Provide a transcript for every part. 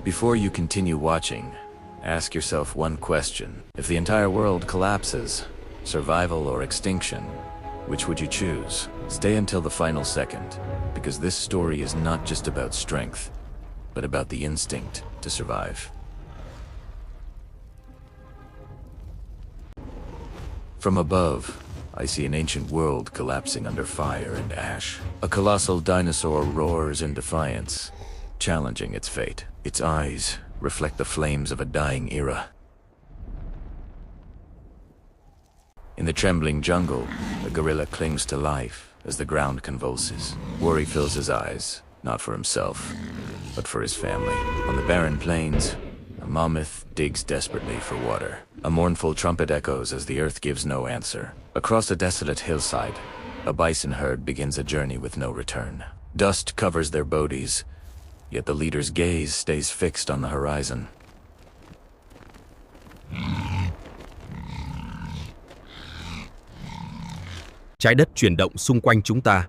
Before you continue watching, ask yourself one question. If the entire world collapses, survival or extinction, which would you choose? Stay until the final second, because this story is not just about strength, but about the instinct to survive. From above, I see an ancient world collapsing under fire and ash. A colossal dinosaur roars in defiance, challenging its fate. Its eyes reflect the flames of a dying era. In the trembling jungle, a gorilla clings to life as the ground convulses. Worry fills his eyes, not for himself, but for his family. On the barren plains, a mammoth digs desperately for water. A mournful trumpet echoes as the earth gives no answer. Across a desolate hillside, a bison herd begins a journey with no return. Dust covers their bodies, yet the leader's gaze stays fixed on the horizon. Trái đất chuyển động xung quanh chúng ta.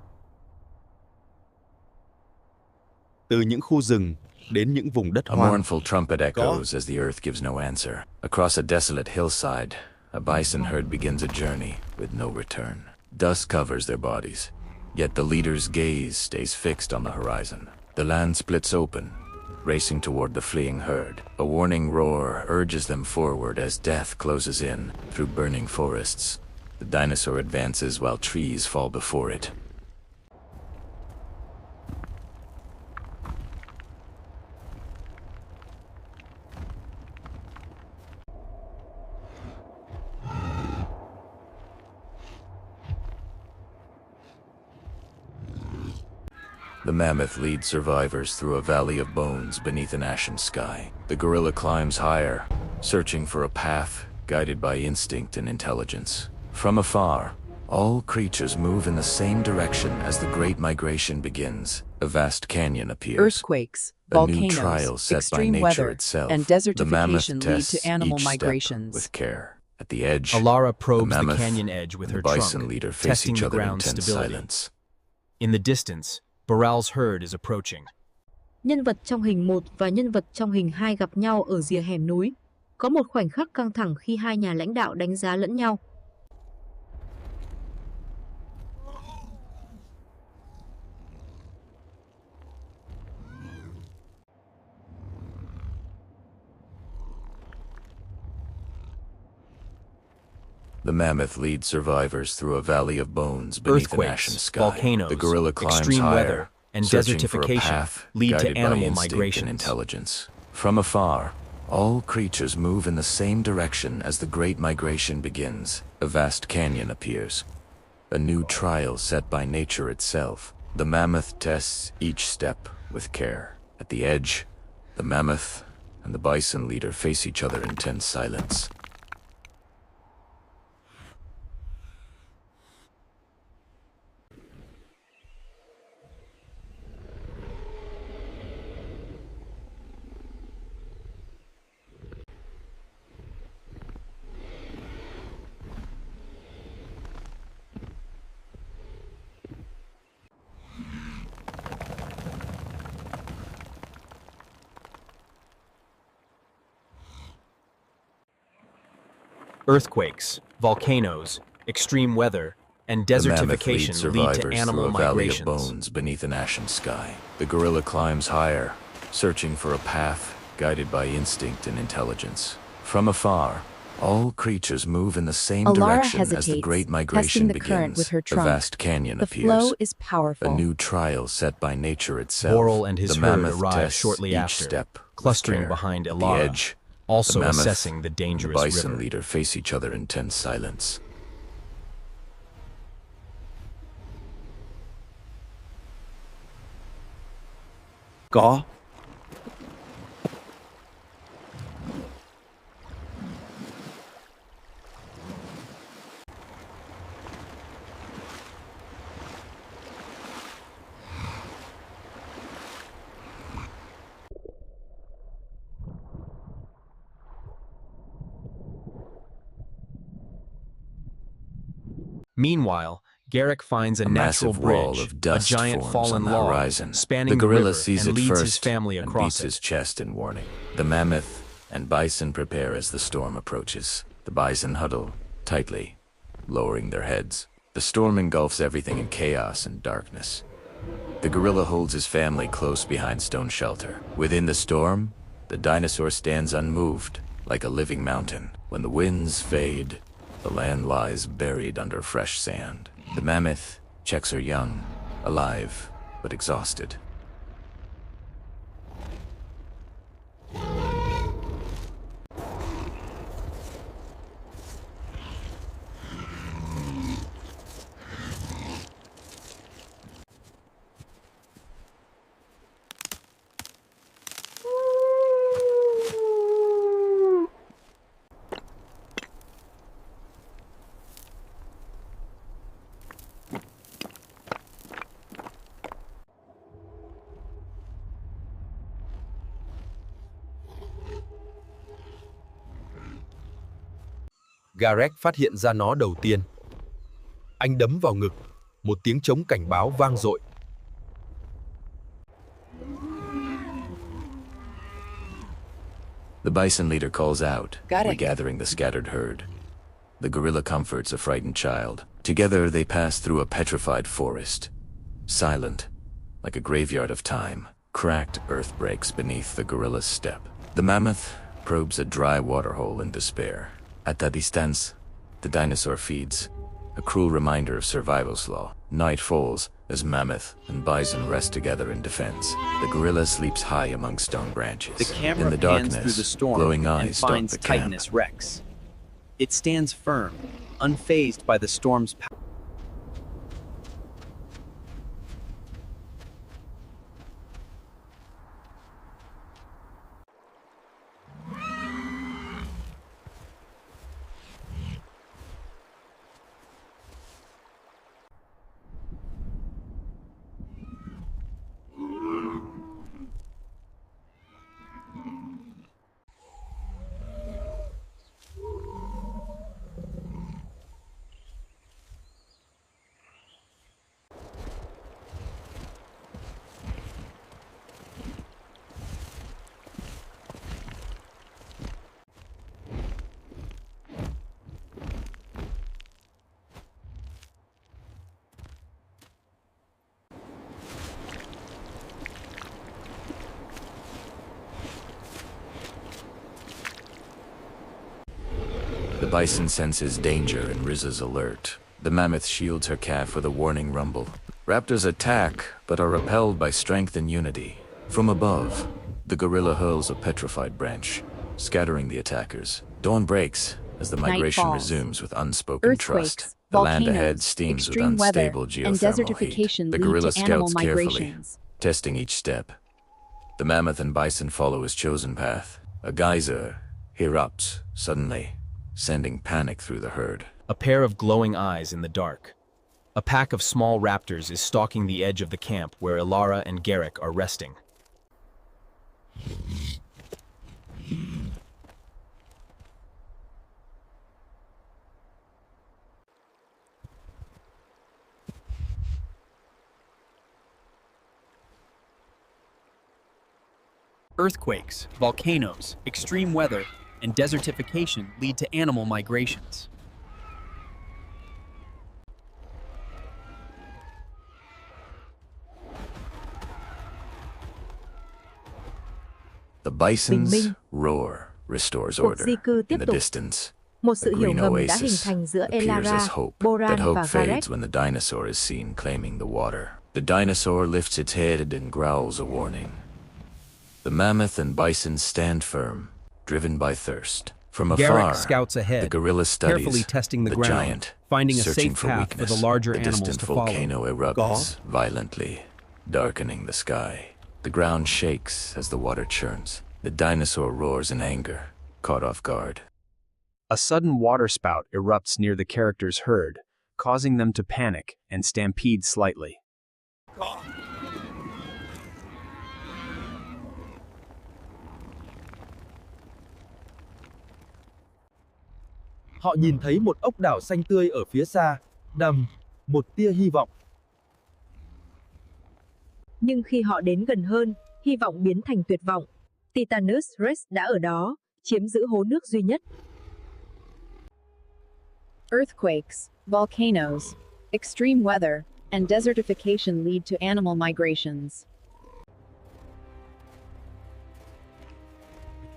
Từ những khu rừng đến những vùng đất A hoang. mournful trumpet echoes as the earth gives no answer. Across a desolate hillside, a bison herd begins a journey with no return. Dust covers their bodies, yet the leader's gaze stays fixed on the horizon. The land splits open, racing toward the fleeing herd. A warning roar urges them forward as death closes in through burning forests. The dinosaur advances while trees fall before it. The mammoth leads survivors through a valley of bones beneath an ashen sky. The gorilla climbs higher, searching for a path guided by instinct and intelligence. From afar, all creatures move in the same direction as the Great Migration begins. A vast canyon appears. Earthquakes, A new trial volcanoes, set by extreme nature weather, itself. and The mammoth desertification lead tests to animal each step migrations. with care. At the edge, Alara probes the mammoth canyon edge with and her the bison trunk, leader face testing each the other in ground's tense stability. silence. In the distance, Baral's herd is approaching. Nhân vật trong hình 1 và nhân vật trong hình 2 gặp nhau ở rìa hẻm núi. Có một khoảnh khắc căng thẳng khi hai nhà lãnh đạo đánh giá lẫn nhau. The mammoth leads survivors through a valley of bones beneath an ashen Earthquakes, sky. volcanoes, The gorilla climbs extreme higher, weather, and searching for a desertification path lead to guided by animal instinct and migrations. intelligence. From afar, all creatures move in the same direction as the Great Migration begins. A vast canyon appears, a new trial set by nature itself. The mammoth tests each step with care. At the edge, the mammoth and the bison leader face each other in tense silence. Earthquakes, volcanoes, extreme weather, and The mammoth desertification leads lead to survivors animal through a valley of migrations. bones beneath an ashen sky. The gorilla climbs higher, searching for a path guided by instinct and intelligence. From afar, all creatures move in the same Alara direction as the hesitates, Great testing Migration the current begins. with her A trunk. vast canyon The appears, flow is powerful. a new trial set by nature itself. Boral and his the herd mammoth arrive tests shortly each after, step with clustering care. behind At the Alara, edge, also the mammoth assessing the and dangerous the bison river. leader face each other in tense silence. Có. Meanwhile, Garrick finds a A natural massive wall bridge, of a dust giant forms fallen on the log, horizon. spanning The the gorilla river sees and it leads first his family and across beats his it. chest in warning. The mammoth and bison prepare as the storm approaches. The bison huddle tightly, lowering their heads. The storm engulfs everything in chaos and darkness. The gorilla holds his family close behind stone shelter. Within the storm, the dinosaur stands unmoved, like a living mountain. When the winds fade, the land lies buried under fresh sand. The mammoth checks her young, alive but exhausted. Gareth phát hiện ra nó đầu tiên. Anh đấm vào ngực, một tiếng trống cảnh báo vang dội. The bison leader calls out, Got it. regathering the scattered herd. The gorilla comforts a frightened child. Together they pass through a petrified forest. Silent, like a graveyard of time, cracked earth breaks beneath the gorilla's step. The mammoth probes a dry waterhole in despair. At the distance, the dinosaur feeds, a cruel reminder of survival's law. Night falls as mammoth and bison rest together in defense. The gorilla sleeps high among stone branches. The camera in the pans darkness, through the storm glowing and eyes stalk finds the camp. Titanus Rex. It stands firm, unfazed by the storm's power. The bison senses danger and rises alert. The mammoth shields her calf with a warning rumble. Raptors attack, but are repelled by strength and unity. From above, the gorilla hurls a petrified branch, scattering the attackers. Dawn breaks as the migration falls. resumes with unspoken Earthquakes, trust. The land ahead volcanoes, steams with extreme weather, unstable and geothermal heat. desertification The lead gorilla to animal scouts carefully, migrations. testing each step. The mammoth and bison follow his chosen path. A geyser erupts suddenly, sending panic through the herd. A pair of glowing eyes in the dark. A pack of small raptors is stalking the edge of the camp where Ilara and Garrick are resting. Earthquakes, volcanoes, extreme weather, and desertification lead to animal migrations. The bison's Bình minh. roar restores Cuộc order. di cư tiếp In the tục. distance, Một the sự hiểu green ngầm đã hình oasis thành giữa appears Elara, as hope, Boran but hope và fades Gareth. when the dinosaur is seen claiming the water. The dinosaur lifts its head and growls a warning. The mammoth and bison stand firm, driven by thirst. From afar, Garrick scouts ahead, the gorilla studies carefully testing the ground, giant, finding a searching safe for path weakness. for the larger The animals distant to follow. volcano erupts violently, darkening the sky. The ground shakes as the water churns. The dinosaur roars in anger, caught off guard. A sudden waterspout erupts near the character's herd, causing them to panic and stampede slightly. Họ nhìn thấy một ốc đảo xanh tươi ở phía xa, đầm, Một tia hy vọng. Nhưng khi họ đến gần hơn, hy vọng biến thành tuyệt vọng. Titanos Rex đã ở đó, chiếm giữ hố nước duy nhất. Earthquakes, volcanoes, extreme weather, and desertification lead to animal migrations.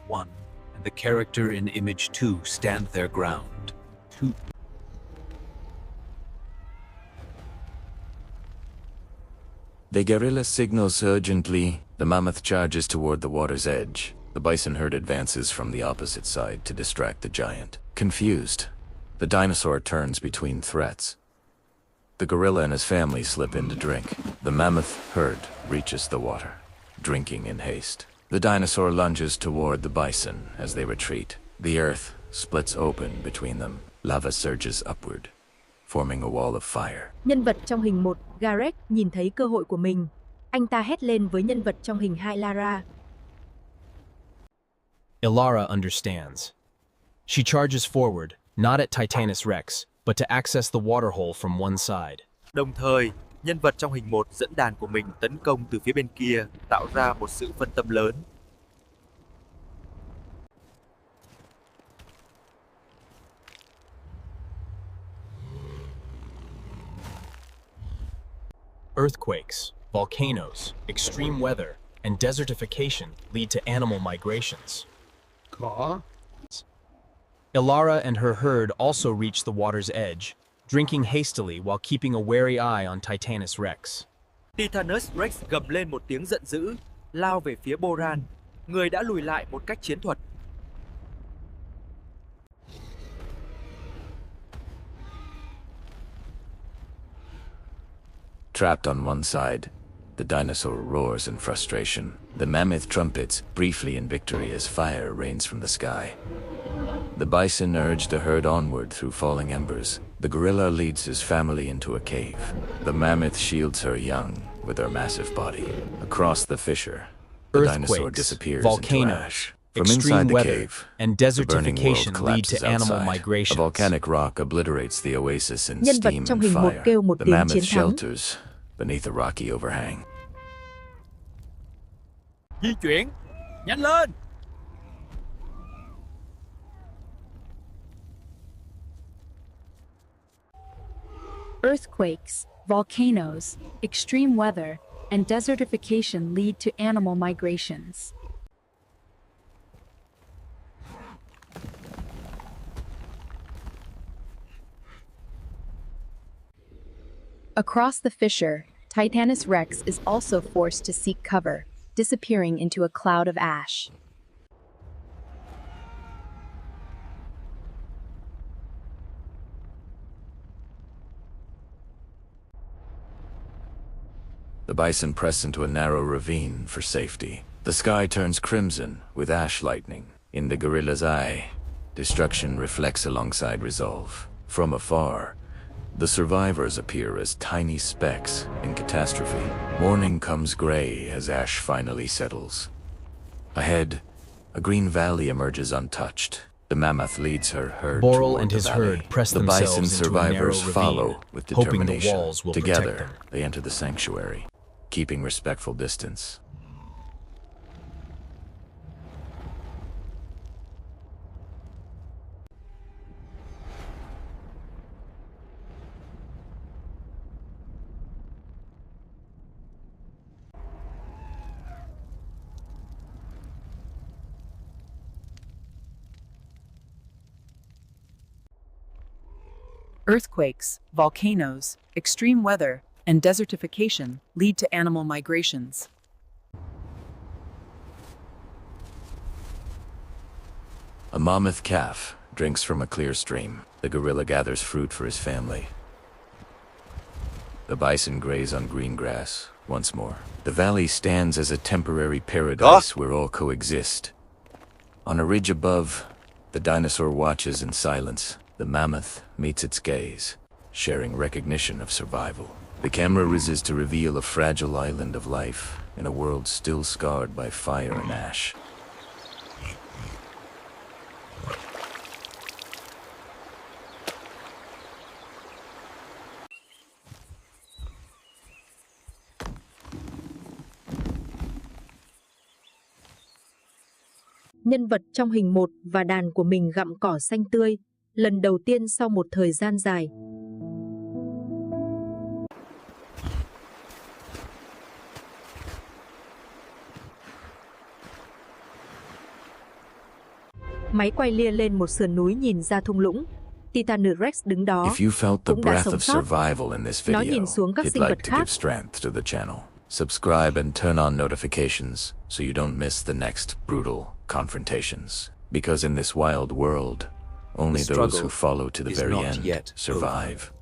One, and the character in image 2 stand their ground. 2. The guerrilla signals urgently. The mammoth charges toward the water's edge. The bison herd advances from the opposite side to distract the giant. Confused, the dinosaur turns between threats. The gorilla and his family slip in to drink. The mammoth herd reaches the water, drinking in haste. The dinosaur lunges toward the bison as they retreat. The earth splits open between them. Lava surges upward, forming a wall of fire. Nhân vật trong hình 1, Gareth, nhìn thấy cơ hội của mình. Anh ta hét lên với nhân vật trong hình 2, Lara. Ilara understands. She charges forward, not at Titanus Rex, but to access the water hole from one side. Đồng thời, nhân vật trong hình 1 dẫn đàn của mình tấn công từ phía bên kia, tạo ra một sự phân tâm lớn. Earthquakes, volcanoes, extreme weather, and desertification lead to animal migrations. Có. Ilara and her herd also reach the water's edge, drinking hastily while keeping a wary eye on Titanus Rex. Titanos Rex gầm lên một tiếng giận dữ, lao về phía Boran, người đã lùi lại một cách chiến thuật. Trapped on one side, the dinosaur roars in frustration. The mammoth trumpets briefly in victory as fire rains from the sky. The bison urge the herd onward through falling embers. The gorilla leads his family into a cave. The mammoth shields her young with her massive body. Across the fissure, the dinosaur Earthquakes, disappears into volcanoes, ash. From extreme inside the weather, cave, and the burning world desertification lead collapses to animal outside. A migrations. volcanic rock obliterates the oasis in Nhân vật steam trong and hình 1 fire. kêu một The tiếng mammoth chiến thắng. shelters beneath a rocky overhang. Di chuyển, nhanh lên! Earthquakes, volcanoes, extreme weather, and desertification lead to animal migrations. Across the fissure, Titanus Rex is also forced to seek cover, disappearing into a cloud of ash. The bison press into a narrow ravine for safety. The sky turns crimson with ash lightning. In the gorilla's eye, destruction reflects alongside resolve. From afar, the survivors appear as tiny specks in catastrophe. Morning comes gray as ash finally settles. Ahead, a green valley emerges untouched. The mammoth leads her herd Boral toward and the his valley. herd press The bison themselves into a narrow survivors ravine, follow with hoping the determination. walls will protect Together, them. they enter the sanctuary, keeping respectful distance. Earthquakes, volcanoes, extreme weather, and desertification lead to animal migrations. A mammoth calf drinks from a clear stream. The gorilla gathers fruit for his family. The bison graze on green grass once more. The valley stands as a temporary paradise where all coexist. On a ridge above, the dinosaur watches in silence. The mammoth meets its gaze, sharing recognition of survival. The camera rises to reveal a fragile island of life in a world still scarred by fire and ash. Nhân vật trong hình 1 và đàn của mình gặm cỏ xanh tươi, lần đầu tiên sau một thời gian dài. Máy quay lia lên một sườn núi nhìn ra thung lũng. Titanic Rex đứng đó, If you felt the cũng đã breath sống of sót. survival in this Nó video, nhìn xuống các hit sinh vật like to khác. give strength to the channel. Subscribe and turn on notifications so you don't miss the next brutal confrontations. Because in this wild world, only The those struggle who follow to the is very not end yet survive. over.